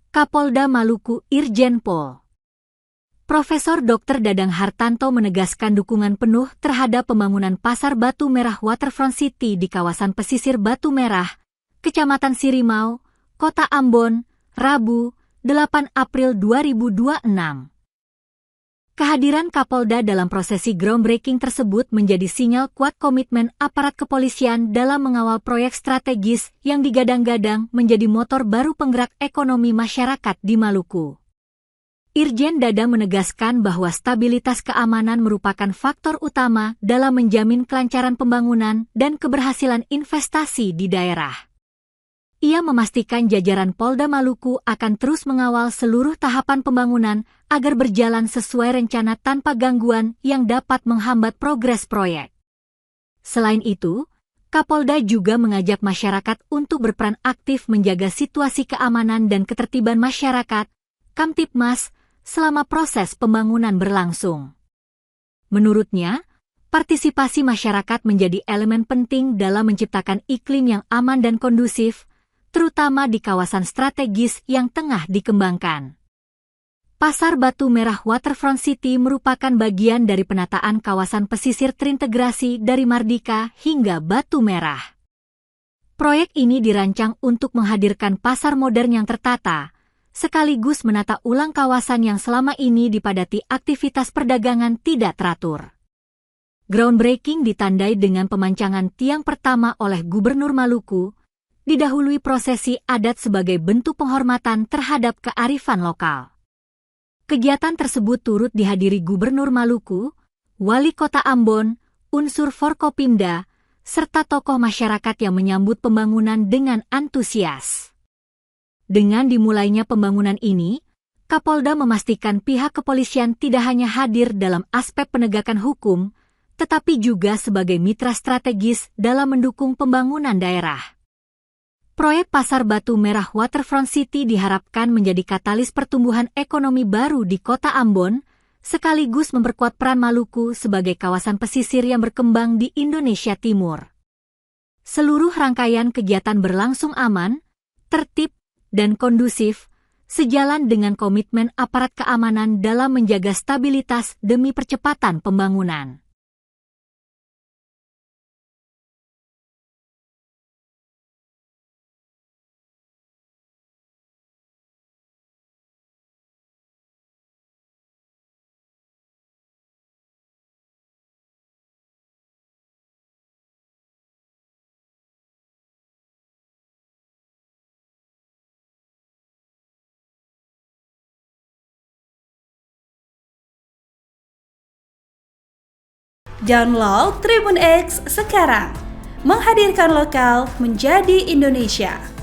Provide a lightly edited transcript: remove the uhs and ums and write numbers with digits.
Kapolda Maluku Irjen Pol Profesor Dr. Dadang Hartanto menegaskan dukungan penuh terhadap pembangunan Pasar Batu Merah Waterfront City di kawasan pesisir Batu Merah, Kecamatan Sirimau, Kota Ambon, Rabu, 8 April 2026. Kehadiran Kapolda dalam prosesi groundbreaking tersebut menjadi sinyal kuat komitmen aparat kepolisian dalam mengawal proyek strategis yang digadang-gadang menjadi motor baru penggerak ekonomi masyarakat di Maluku. Irjen Dadang menegaskan bahwa stabilitas keamanan merupakan faktor utama dalam menjamin kelancaran pembangunan dan keberhasilan investasi di daerah. Ia memastikan jajaran Polda Maluku akan terus mengawal seluruh tahapan pembangunan agar berjalan sesuai rencana tanpa gangguan yang dapat menghambat progres proyek. Selain itu, Kapolda juga mengajak masyarakat untuk berperan aktif menjaga situasi keamanan dan ketertiban masyarakat, Kamtibmas, selama proses pembangunan berlangsung. Menurutnya, partisipasi masyarakat menjadi elemen penting dalam menciptakan iklim yang aman dan kondusif, terutama di kawasan strategis yang tengah dikembangkan. Pasar Batu Merah Waterfront City merupakan bagian dari penataan kawasan pesisir terintegrasi dari Mardika hingga Batu Merah. Proyek ini dirancang untuk menghadirkan pasar modern yang tertata, sekaligus menata ulang kawasan yang selama ini dipadati aktivitas perdagangan tidak teratur. Groundbreaking ditandai dengan pemancangan tiang pertama oleh Gubernur Maluku, didahului prosesi adat sebagai bentuk penghormatan terhadap kearifan lokal. Kegiatan tersebut turut dihadiri Gubernur Maluku, Wali Kota Ambon, unsur Forkopimda, serta tokoh masyarakat yang menyambut pembangunan dengan antusias. Dengan dimulainya pembangunan ini, Kapolda memastikan pihak kepolisian tidak hanya hadir dalam aspek penegakan hukum, tetapi juga sebagai mitra strategis dalam mendukung pembangunan daerah. Proyek Pasar Batu Merah Waterfront City diharapkan menjadi katalis pertumbuhan ekonomi baru di Kota Ambon, sekaligus memperkuat peran Maluku sebagai kawasan pesisir yang berkembang di Indonesia Timur. Seluruh rangkaian kegiatan berlangsung aman, tertib, dan kondusif, sejalan dengan komitmen aparat keamanan dalam menjaga stabilitas demi percepatan pembangunan. Download Tribun X sekarang, menghadirkan lokal menjadi Indonesia.